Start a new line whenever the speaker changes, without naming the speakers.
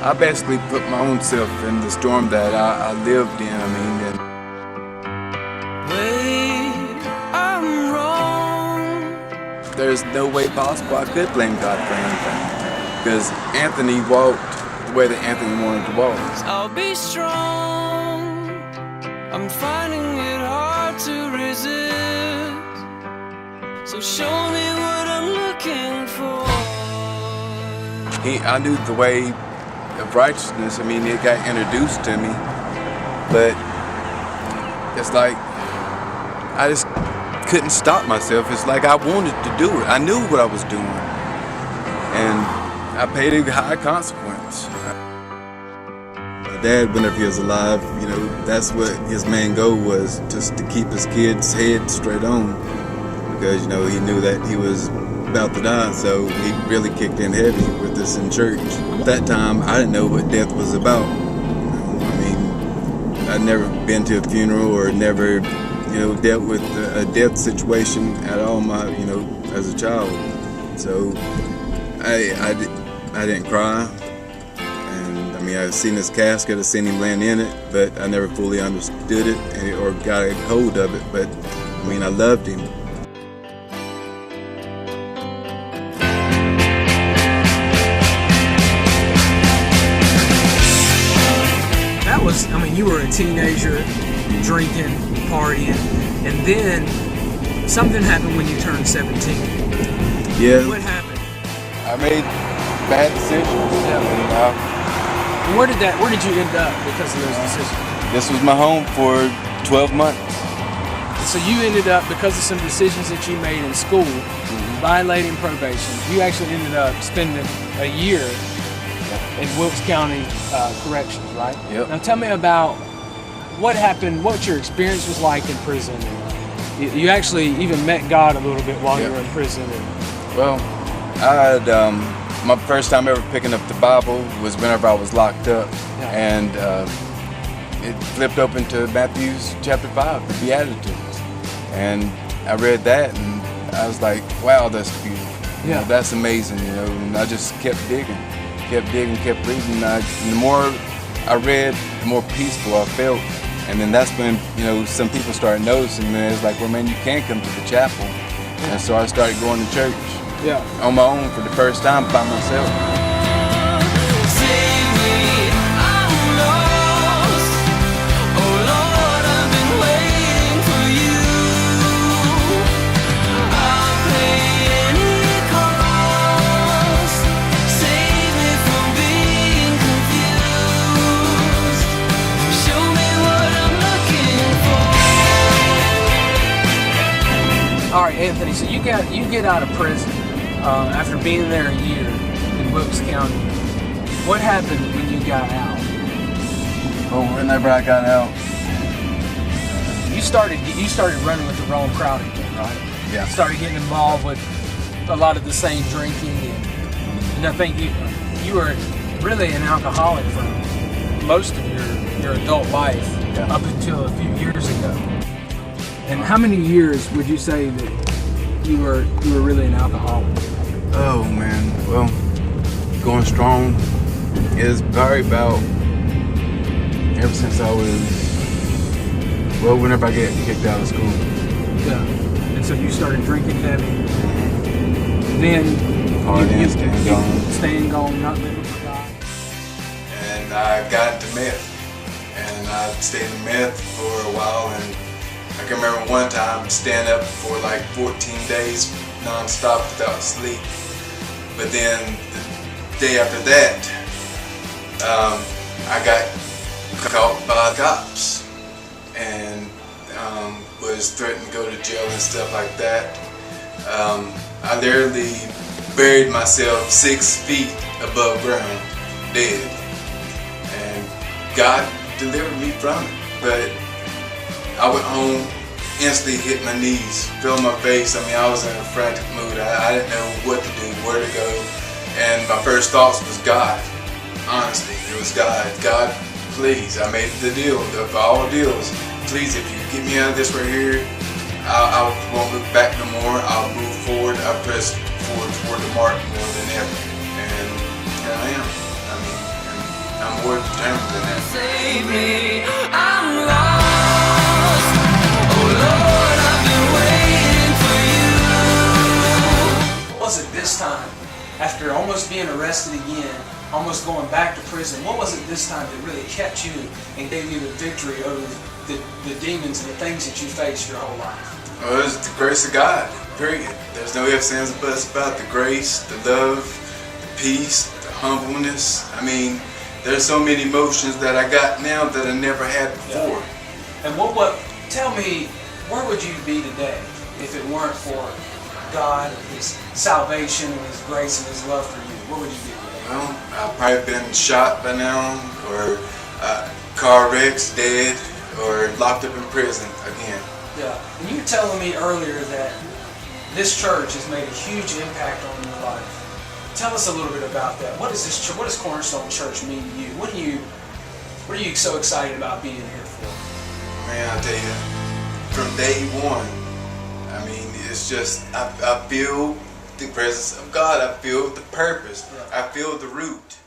I basically put my own self in the storm that I lived in. I mean, and
wait, I'm wrong.
there's no way possible I could blame God for anything, because Anthony walked the way that Anthony wanted to walk.
I'll be strong. I'm finding it hard to resist. So show me what I'm looking for.
I knew the way of righteousness. I mean, it got introduced to me, but it's like I just couldn't stop myself. It's like I wanted to do it. I knew what I was doing, and I paid a high consequence. My dad, whenever he was alive, you know, that's what his main goal was, just to keep his kid's head straight on, because, you know, he knew that he was about to die, so he really kicked in heavy with us in church. At that time, I didn't know what death was about. I mean, I'd never been to a funeral or never, you know, dealt with a death situation at all, you know, as a child. So I didn't cry, and I mean, I've seen his casket, I've seen him laying in it, but I never fully understood it or got a hold of it. But I mean, I loved him.
I mean, you were a teenager, drinking, partying, and then something happened when you turned 17.
Yeah.
What happened?
I made bad decisions.
Yeah.
And,
Where did you end up because of those decisions?
this was my home for 12 months.
So you ended up, because of some decisions that you made in school, violating probation. You actually ended up spending a year in Wilkes County Corrections, right?
Yep.
Now tell me about what happened, what your experience was like in prison. You actually even met God a little bit while you were in prison.
Well, I had my first time ever picking up the Bible was whenever I was locked up, and it flipped open to Matthew chapter 5, the Beatitudes, and I read that, and I was like, wow, that's beautiful. You know, that's amazing, you know. And I just kept digging, kept reading. And the more I read, the more peaceful I felt. And then that's when, you know, some people started noticing, and it's like, well, man, you can't come to the chapel. And so I started going to church on my own for the first time by myself.
All right, Anthony, so you get out of prison after being there a year in Wilkes County. What happened when you got out?
Well, whenever I got out,
you started running with the wrong crowd again, right?
Yeah.
You started getting involved with a lot of the same drinking, and I think you were really an alcoholic for most of your adult life up until a few years ago. And how many years would you say that you were really an alcoholic?
Oh man, well, going strong is probably about ever since I was, well, whenever I get kicked out of school.
Yeah. And so you started drinking heavy. Then
Partying,
staying gone, not living for God.
And I got into meth, and I stayed in meth for a while, and I can remember one time staying up for like 14 days non-stop without sleep. But then the day after that, I got caught by cops and was threatened to go to jail and stuff like that. I literally buried myself 6 feet above ground, dead. And God delivered me from it. But I went home, instantly hit my knees, fell on my face. I mean, I was in a frantic mood. I didn't know what to do, where to go. And my first thoughts was God. Honestly, it was God. God, please, I made the deal of all deals. Please, if you get me out of this right here, I won't look back no more. I'll move forward. I'll press forward toward the mark more than ever. And here I am. I mean, I'm more determined than that.
Save me, I'm lost. Oh Lord, I've been waiting for you.
What was it this time, after almost being arrested again, almost going back to prison, what was it this time that really kept you and gave you the victory over the demons and the things that you faced your whole life?
Well, it's the grace of God, period. There's no ifs, ands, or buts about the grace, the love, the peace, the humbleness. I mean, there's so many emotions that I got now that I never had before.
And tell me, where would you be today if it weren't for God and His salvation and His grace and His love for you? Where would you be today?
Well, I've probably been shot by now, or car wrecks, dead, or locked up in prison again.
Yeah. And you were telling me earlier that this church has made a huge impact on your life. Tell us a little bit about that. What does Cornerstone Church mean to you? What are you so excited about being here for?
Man, I'll tell you, from day one, I mean, it's just, I feel the presence of God. I feel the purpose.
Yeah.
I feel the root.